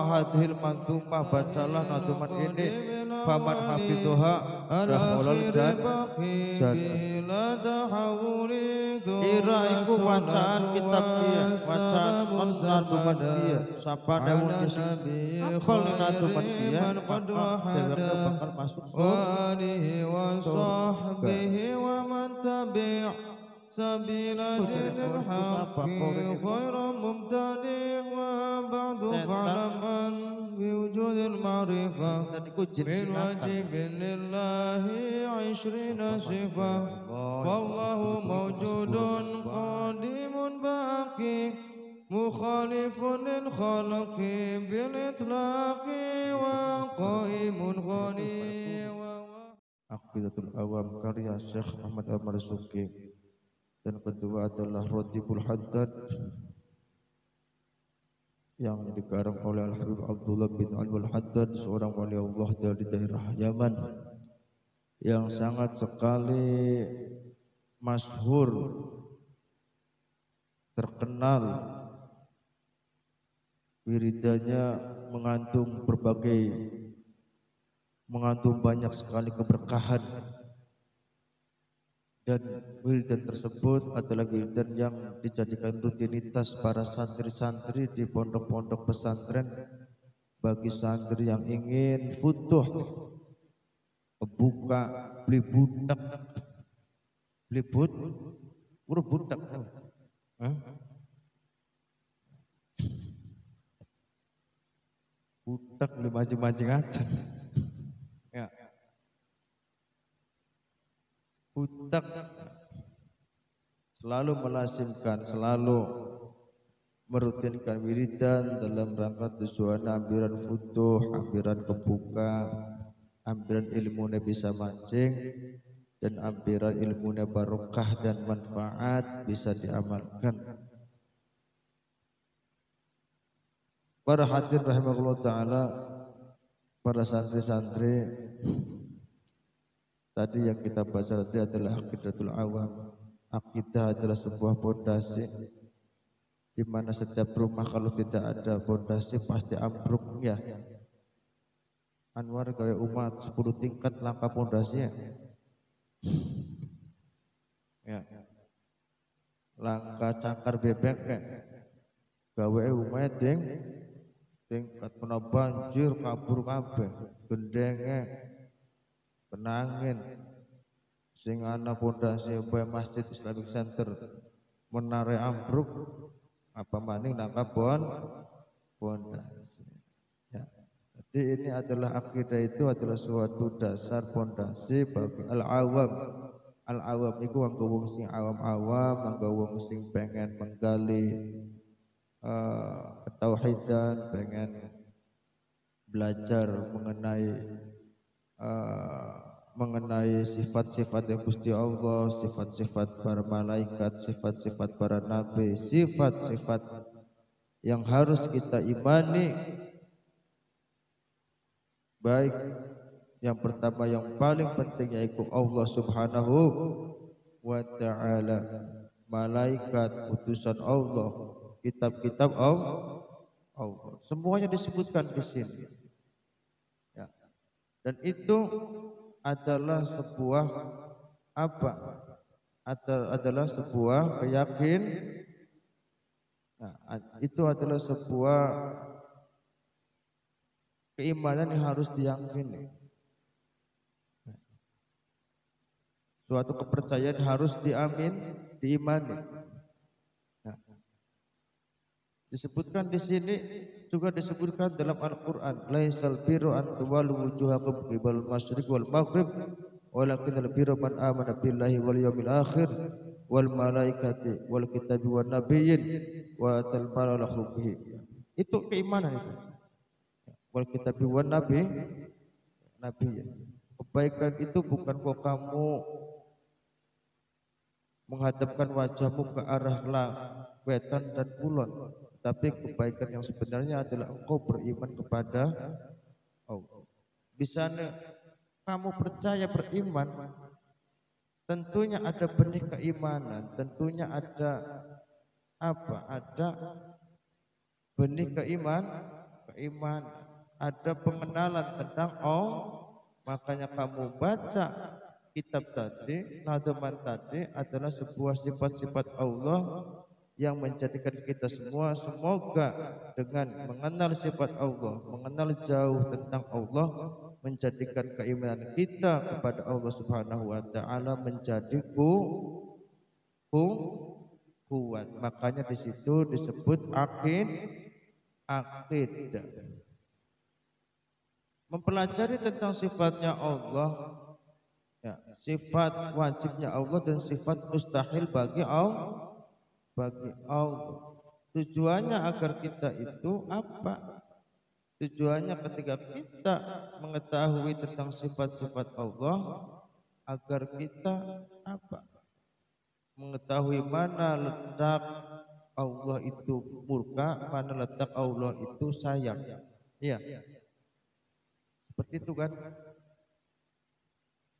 hadhil mantumah bacalah naduman ini faman hafidhuha dahulal ira iku wacaan kitab dia wacaan on naduman dia sapa dewunya sing hafal naduman dia maka dheweke bakal masuk surga. سبيل دين الحق غير مبتدئ وبعد فاعلم أن بوجود المعرفة من واجب لله 20 صفة والله موجود قديم باقي مخالف للخلق بالإطلاق وقائم غني. Aqidatul Awam karya Syekh Ahmad Al-Marzuki. Dan kedua adalah Rotibul Haddad yang dikarang oleh Al-Habib Abdullah bin Al-Haddad, seorang wali Allah dari daerah Yaman yang sangat sekali masyhur, terkenal. Wiridanya mengandung banyak sekali keberkahan, dan wiridan tersebut adalah wiridan yang dijadikan rutinitas para santri-santri di pondok-pondok pesantren bagi santri yang ingin futuh, kebuka, beli budak, budak, budak beli mancing-mancing aja. Ya. Budak selalu melazimkan, selalu merutinkan wiridan dalam rangka tujuan ambiran futuh, ambiran kebuka, ambiran ilmunya bisa mancing, dan ambiran ilmunya barokah dan manfaat bisa diamalkan. Para hadirin rahimahullah ta'ala, para santri-santri, tadi yang kita baca tadi adalah Aqidatul Awam. Akidah adalah sebuah pondasi di mana setiap rumah kalau tidak ada pondasi pasti ambruk ya. Anwar kayak umat 10 tingkat langkah pondasinya. Ya. Langkah cakar bebek gawe umat tingkat kena banjir kabur kabeh, gendenge penangin sing ana pondasi bae Masjid Islamic Center menare ambruk apa maning nangka pondasi. Ya. Jadi ini adalah akidah, itu adalah suatu dasar pondasi bagi al-awam. Al-awam itu wong sing awam-awam, wong sing pengen menggali ketauhidan, pengen belajar mengenai sifat-sifat yang Gusti Allah, sifat-sifat para malaikat, sifat-sifat para nabi, sifat-sifat yang harus kita imani. Baik, yang pertama yang paling penting yaitu Allah Subhanahu wa ta'ala, malaikat utusan Allah, kitab-kitab Allah, semuanya disebutkan di sini. Ya. Dan itu adalah sebuah apa? Adalah sebuah keyakinan. Nah, itu adalah sebuah keimanan yang harus diyakini. Suatu kepercayaan harus diimani. Disebutkan di sini, juga disebutkan dalam Al-Qur'an, laisal birru an tuwallu wujuhakum qibal masyriq wal maghrib walakinnal birra man amana billahi wal yawmil akhir wal malaikati wal kitabi wan nabiyyin wa atal mala ala hubbihi. Itu keimanan itu. Wal kitabi wan nabiyyin. Kebaikan itu bukan kok kamu menghadapkan wajahmu ke arah wetan dan kulon, tapi kebaikan yang sebenarnya adalah engkau beriman kepada Allah. Bisa kamu percaya beriman, tentunya ada benih keimanan, tentunya ada apa? Ada benih keimanan keimanan, ada pengenalan tentang Allah. Makanya kamu baca kitab tadi, nadhaman tadi adalah sebuah sifat-sifat Allah yang menjadikan kita semua semoga dengan mengenal sifat Allah, mengenal jauh tentang Allah, menjadikan keimanan kita kepada Allah Subhanahu wa taala menjadi kuat. Makanya di situ disebut akidah. Mempelajari tentang sifatnya Allah, ya, sifat wajibnya Allah dan sifat mustahil bagi Allah. Tujuannya agar kita itu apa? Tujuannya ketika kita mengetahui tentang sifat-sifat Allah, agar kita apa? Mengetahui mana letak Allah itu murka, mana letak Allah itu sayang. Iya. Seperti itu kan?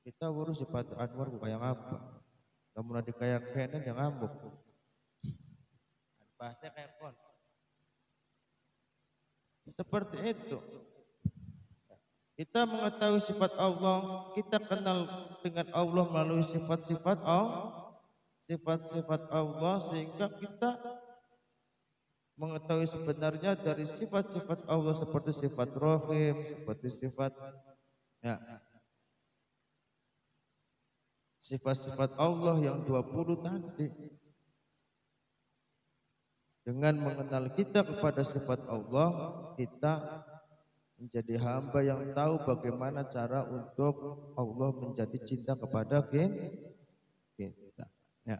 Kita urus sifat Anwar kayak apa? Kamu nanti kayak Kenen yang ngambuk. Bahasa kayak kon. Seperti itu. Kita mengetahui sifat Allah, kita kenal dengan Allah melalui sifat-sifat Allah, sifat-sifat Allah, sehingga kita mengetahui sebenarnya dari sifat-sifat Allah seperti sifat Rahim, seperti sifat ya, sifat-sifat Allah yang 20 tadi. Dengan mengenal kita kepada sifat Allah, kita menjadi hamba yang tahu bagaimana cara untuk Allah menjadi cinta kepada kita. Ya.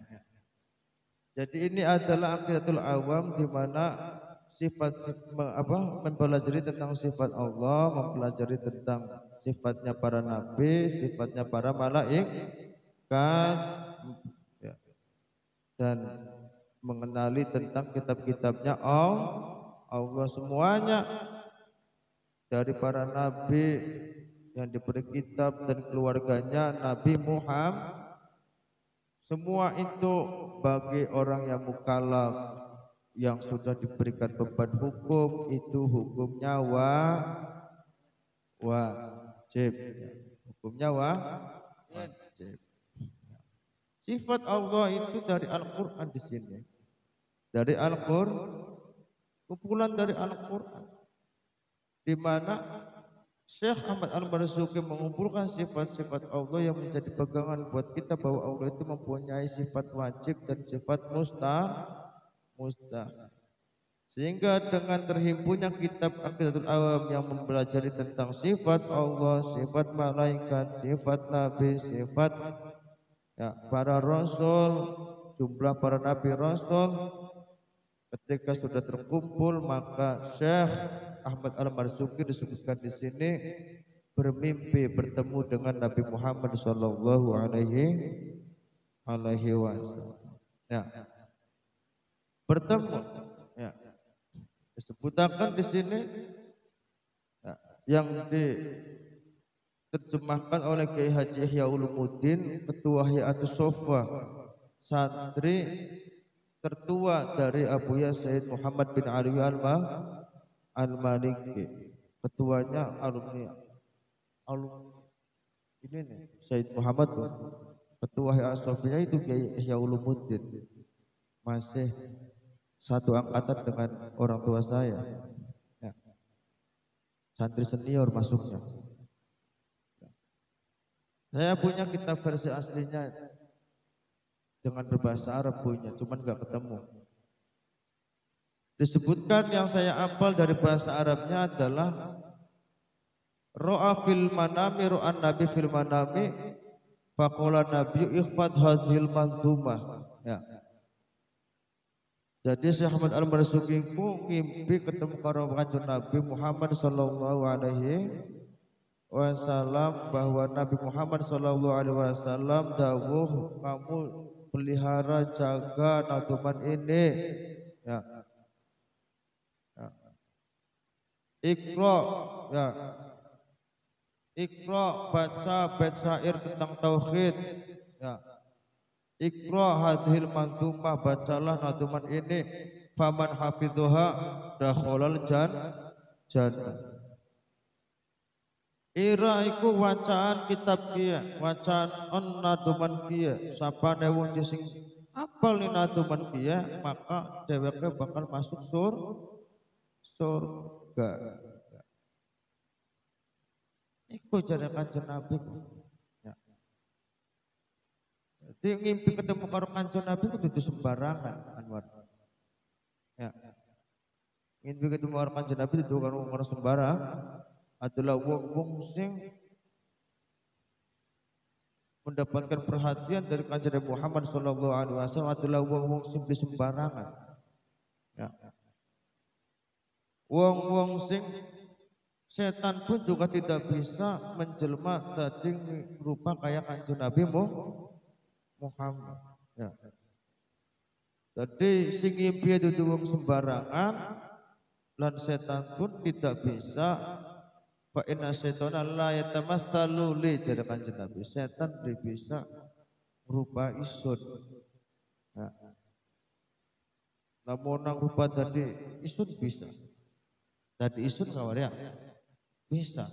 Jadi ini adalah aqidatul awam, di mana mempelajari tentang sifat Allah, mempelajari tentang sifatnya para nabi, sifatnya para malaikat, ya, dan mengenali tentang kitab-kitabnya Allah semuanya, dari para nabi yang diberi kitab dan keluarganya Nabi Muhammad. Semua itu bagi orang yang mukallaf, yang sudah diberikan beban hukum, itu hukumnya wajib. Hukumnya wajib. Sifat Allah itu dari Al-Qur'an di sini. Dari Al-Qur'an, kumpulan dari Al-Qur'an, di mana Syekh Ahmad Al-Marzuki mengumpulkan sifat-sifat Allah yang menjadi pegangan buat kita bahwa Allah itu mempunyai sifat wajib dan sifat mustahil. Sehingga dengan terhimpunnya kitab Aqidatul Awam yang mempelajari tentang sifat Allah, sifat malaikat, sifat nabi, sifat ya, para rasul, jumlah para nabi rasul, ketika sudah terkumpul, maka Syekh Ahmad Al-Marzuki disebutkan di sini bermimpi bertemu dengan Nabi Muhammad sallallahu alaihi wasallam. Ya. Bertemu, ya. Disebutkan di sini ya, yang diterjemahkan oleh Kiai Haji Ihya Ulumuddin, Ketua Hayatus Sofa, santri tertua dari Abuya Sayyid Muhammad bin Ali Al-Maliki, ketuanya alumni ini nih Sayyid Muhammad tuh, ketua Hayatus Sofa itu Kiai Ihya Ulumuddin, masih satu angkatan dengan orang tua saya ya. Santri senior masuknya. Saya punya kitab versi aslinya dengan berbahasa Arab punya, cuman nggak ketemu. Disebutkan yang saya hafal dari bahasa Arabnya adalah ro'a fil manami, ro'an nabi fil manami, faqala nabi ikhfad hadhil mantumah. Ya. Jadi Syekh Ahmad Al-Marzuki ngimpi ketemu karo kanjeng Nabi Muhammad sallallahu alaihi wasallam, bahwa Nabi Muhammad sallallahu alaihi wasallam dawuh, kamu pelihara jaga naduman ini ya. Ya. Iqra ya. Iqra, baca bait syair tentang tauhid ya. Iqra hadhil mantumah, bacalah naduman ini, faman hafidhuha dakhalal jannah. Ira iku wacaan kitab kia, wacaan naduman kia. Sapane wong sing apal ni naduman kia, maka dheweke bakal masuk surga. Iku jare Kanjeng Nabi. Ya. Jadi ngimpi ketemu karo Kanjeng Nabi kudu sembarangan, Anwar. Ya. Ngimpi ketemu karo Kanjeng Nabi kudu karo sembarangan. Adalah wong sing mendapatkan perhatian dari Kanjeng Muhammad sallallahu alaihi wasallam adalah wong sing sembarangan. Ya. Wong sing setan pun juga tidak bisa menjelma dadi rupa kayak Kanjeng Nabi Muhammad. Ya. Jadi sing ngimpi itu wong sembarangan lan setan pun tidak bisa. Fa inna syaitana la yatamatsalu li jadi Kanjeng Nabi. Setan tidak bisa rupa isun. Ya. Namun nang rupa tadi isun bisa. Tadi isun kawan ya bisa.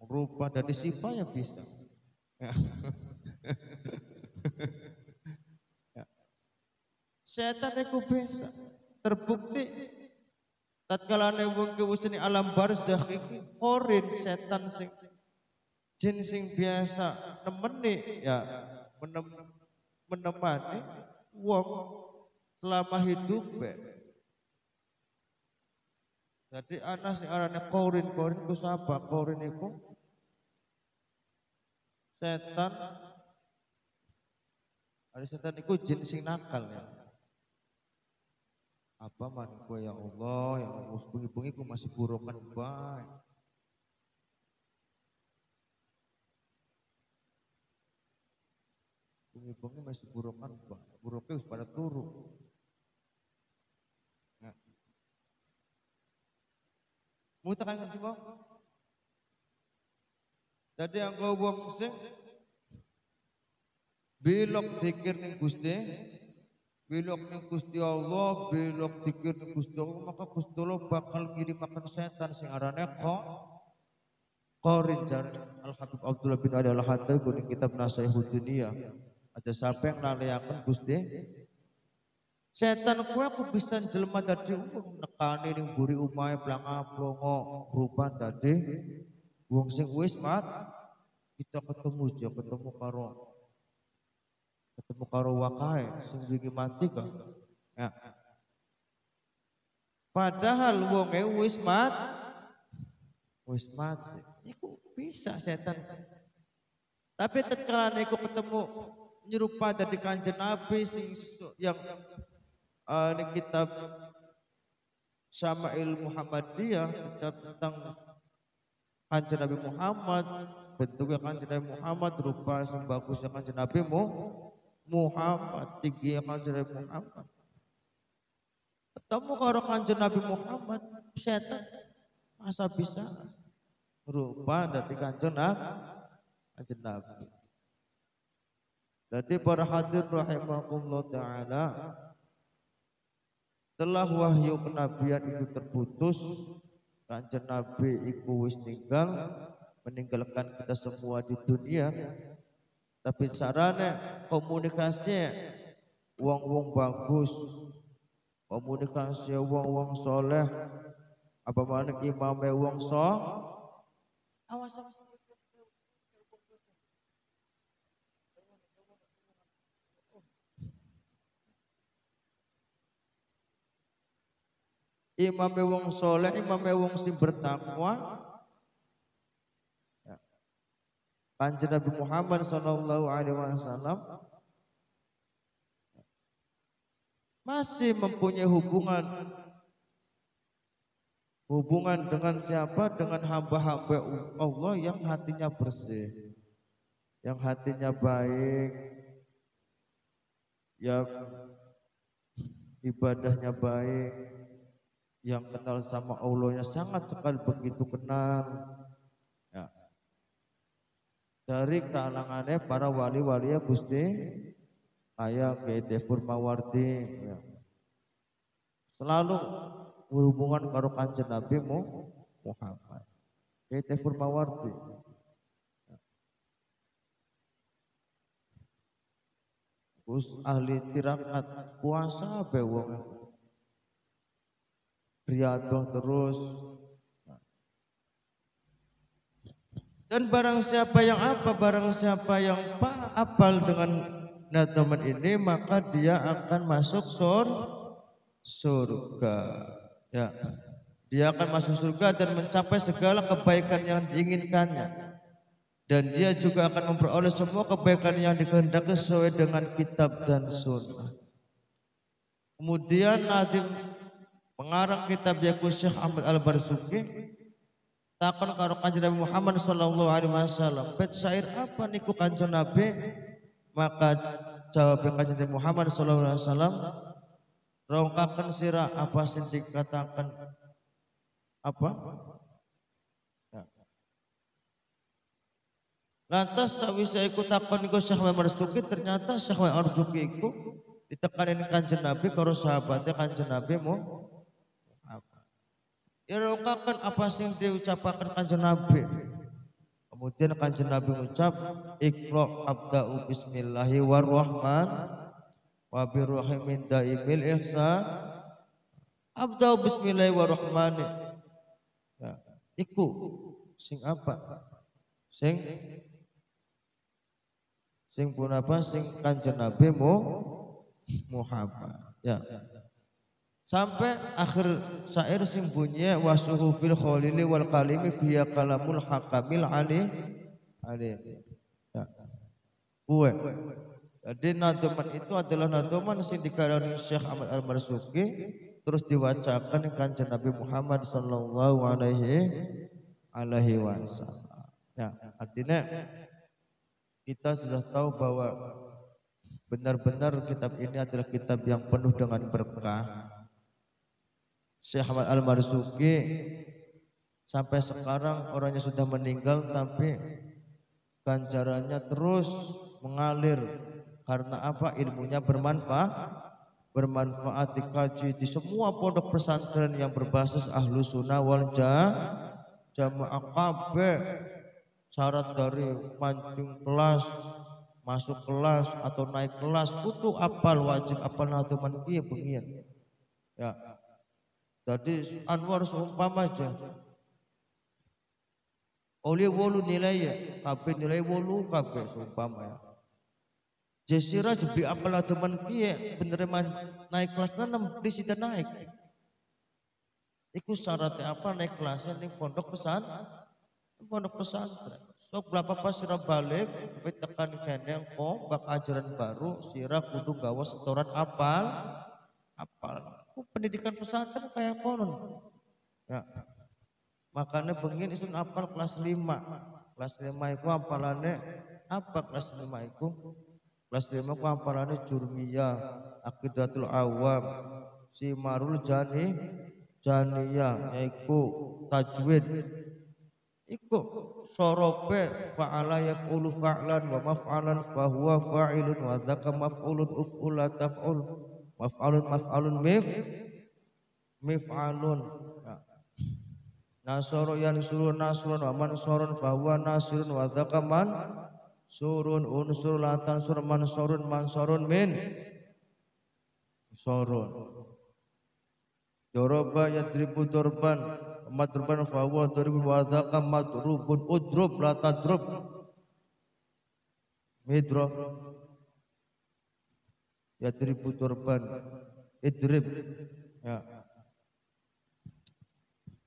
Rupa dari sifat ya bisa. Ya. Ya. Setan itu bisa. Terbukti tatkala wong ki wis alam barzakh iki korin setan sing jin sing biasa nemeni ya menemani wong selama hidup. Jadi ana sing arane korin ku sapa? Korin iku setan. Ada setan iku jin sing nakal ya. Apa man gue ya Allah bengi-bengi ku masih burokan baik. Bengi-bengi masih burokan baik. Buruknya pada turu. Nah. Mau tekan ngerti bang? Jadi yang kau buang sing belok dikir ning Gusti. Belok ning Gusti Allah, belok dikir ning Gusti Allah, maka Gusti Allah bakal ngirimaken setan sing arane Qarin jar Al Habib Abdullah bin Ali Al Haddad kuning kitab Nasihatud Dunia. Aja sampai yang naliaken Gusti setan kuwi aku bisa jelema dadi nekani ning mburi umahe planga-plongo rupa dadi wong sing wis kita ketemu karo wakae sing wingi mati kan. Ya. Padahal wonge wis mati. Iku bisa setan. Tapi tatkala niku ketemu nyerupa dadi Kanjeng Nabi sing yang ini kitab Syama'il Muhammadiyah, kitab tentang Kanjeng Nabi Muhammad, bentuknya Kanjeng Nabi Muhammad, rupa sing bagusnya Kanjeng Nabi Muhammad, tinggi Kanjeng Nabi Muhammad. Ketemu karo Kanjeng Nabi Muhammad, setan masa bisa rupa dari Kanjeng Nabi. Jadi para hadirin rahimakumullah taala, setelah wahyu kenabian itu terputus, Kanjeng Nabi iku wis meninggalkan kita semua di dunia. Tapi caranya komunikasinya wong-wong bagus, komunikasi wong-wong soleh, apa mana imamnya wong awas. Imamnya wong soleh, imamnya wong sing bertakwa. Kanjeng Nabi Muhammad sallallahu alaihi wasallam masih mempunyai hubungan dengan siapa? Dengan hamba-hamba Allah yang hatinya bersih, yang hatinya baik, yang ibadahnya baik, yang kenal sama Allahnya sangat sekali begitu kenal. Ya. Dari kalangannya para wali-wali ya Gusti kayak Kiai Purmawardi ya. Selalu berhubungan karo Kanjeng Nabi Muhammad. Kita Purmawarti. Terus ahli tirakat puasa be wong. Riyadhah terus. Dan barang siapa yang apal dengan nadhaman ini, maka dia akan masuk surga. Ya. Dia akan masuk surga dan mencapai segala kebaikan yang diinginkannya. Dan dia juga akan memperoleh semua kebaikan yang dikehendaki sesuai dengan kitab dan sunnah. Kemudian Nadim pengarang kitab yaiku Syekh Ahmad Al-Marzuki takon karo Kanjeng Nabi Muhammad sallallahu alaihi wasallam, "Bet syair apa niku Kanjeng Nabi?" Maka jawab Kanjeng Nabi Muhammad sallallahu alaihi wasallam, "Rongkaken sira apa sing dikatakan apa?" Ya. Lantas sawise iku takon niku Syekh Marzuki, ternyata Syekh Marzuki iku ditekanin Kanjeng Nabi karo sahabatnya Kanjeng Nabi Irokakan apa sing diucapakan Kanjeng Nabi. Kemudian Kanjeng Nabi ucap, Iqra abda'u bismillahi warrahman wa birrahimin daimil ihsan. Abda'u bismillahi warrahman. Ya, iku sing apa? Sing pun apa? Sing Kanjeng Nabi Muhammad. Ya. Sampai akhir syair sing bunyi wasuhu fil khalili wal kalimi fiya kalamul hakamil alim. Ya. Jadi nadhaman itu adalah nadhaman sing dikarani Syekh Ahmad Al-Marzuki terus diwacakan Kanjeng Nabi Muhammad sallallahu alaihi wasallam. Ya, artinya kita sudah tahu bahwa benar-benar kitab ini adalah kitab yang penuh dengan berkah. Syekh Ahmad Al-Marzuki sampai sekarang orangnya sudah meninggal tapi ganjarannya terus mengalir karena apa? Ilmunya bermanfaat dikaji di semua pondok pesantren yang berbasis ahlu sunnah wal jamaah kabeh. Syarat dari mancing kelas, masuk kelas atau naik kelas kudu apal, wajib apal nadhaman piye bengian. Ya. Jadi Anwar seumpama aja. Oleh wolu nilai ya, kabeh nilai wolu kabeh seumpama ya. Jesira jebli apal nadhaman piye bener naik kelas 6 di sida naik. Iku syaratnya apa naik kelasnya ning pondok pesantren. So berapa pas sira balik tapi tekan kene engko bak ajaran baru sira kudu gawa setoran apal. Pendidikan pesantren kayak konon. Ya. Makanya bengin isun apal kelas 5. Kelas 5 itu apalane apa kelas 5 itu? Kelas 5 itu apalane Jurmiyah, Aqidatul Awam, Simarul Janiyah, yaitu tajwid. Iku sorope fa'ala yaf'ulu fa'lan wa maf'alan fahuwa fa'ilun wa dzaka maf'ulun uf'ula taf'ul. Maf'alun mif'alun. Nasoro yansurun nasrun wa mansurun fahuwa nasirun wa dzaka man surun unsur la tansur mansurun min surun. Doroba yadribu dorban madruban fahuwa doribun wa dzaka madrubun udrub la tadrub midrub. Yadribu turban idrib. Ya.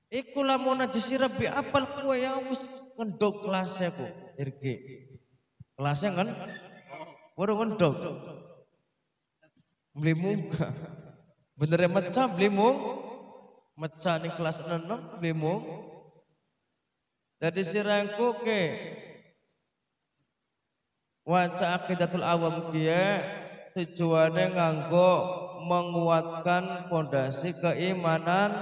Iku lamun jisira bi apal kowe ya wis ngendog kelasnya ku irgi. Kelasnya kan baru ngendog. Beli muka. Bener mecah beli mecah ning kelas 6 beli Jadi sirangku ke waca aqidatul awam kia tujuannya nganggo menguatkan fondasi keimanan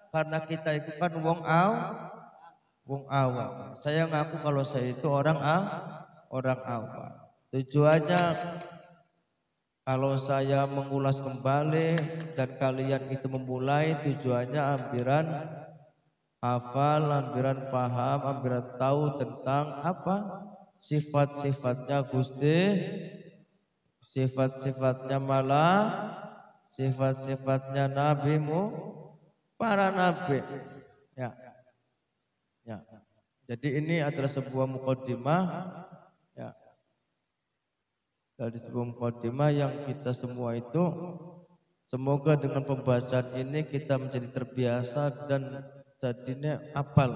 karena kita itu kan wong awam. Saya ngaku kalau saya itu orang awam. Tujuannya Kalau saya mengulas kembali dan kalian itu memulai, tujuannya ambiran hafal, ambiran paham, ambiran tahu tentang apa? Sifat-sifatnya Gusti, sifat-sifatnya malah, sifat-sifatnya nabimu, para nabi. Ya, ya. Jadi ini adalah sebuah mukadimah, ya. Dari sebuah mukadimah yang kita semua itu semoga dengan pembahasan ini kita menjadi terbiasa dan jadinya apal.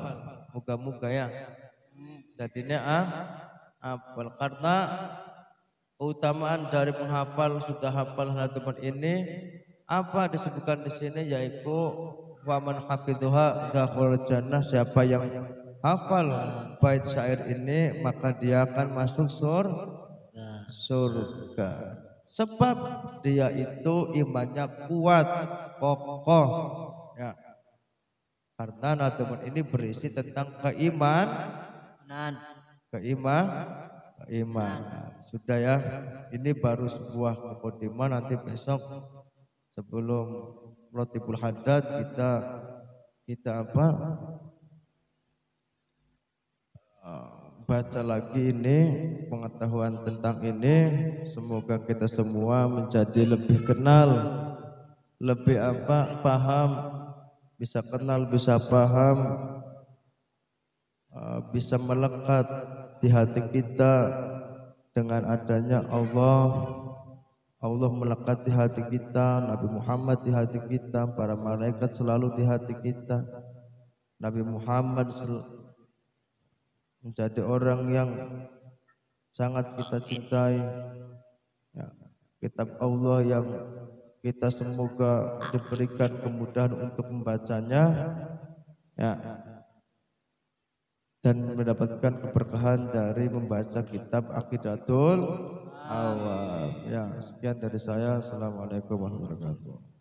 Moga-moga ya. Jadinya apal karena keutamaan dari menghafal sudah hafal halaman ini apa disebutkan di sini yaitu waman hafidhuha dakhul jannah, siapa yang hafal bait syair ini maka dia akan masuk surga. Sebab dia itu imannya kuat, kokoh. Ya. Karena nademun ini berisi tentang keimanan. Sudah ya. Ini baru sebuah mukadimah, nanti besok sebelum Rotibul Haddad kita apa? Baca lagi ini pengetahuan tentang ini, semoga kita semua menjadi lebih kenal, lebih paham, bisa kenal, bisa paham, bisa melekat di hati kita dengan adanya Allah melekat di hati kita, Nabi Muhammad di hati kita, para malaikat selalu di hati kita, Nabi Muhammad menjadi orang yang sangat kita cintai, ya. Kitab Allah yang kita semoga diberikan kemudahan untuk membacanya, ya, dan mendapatkan keberkahan dari membaca kitab Aqidatul Awam. Ya, sekian dari saya. Assalamualaikum warahmatullahi wabarakatuh.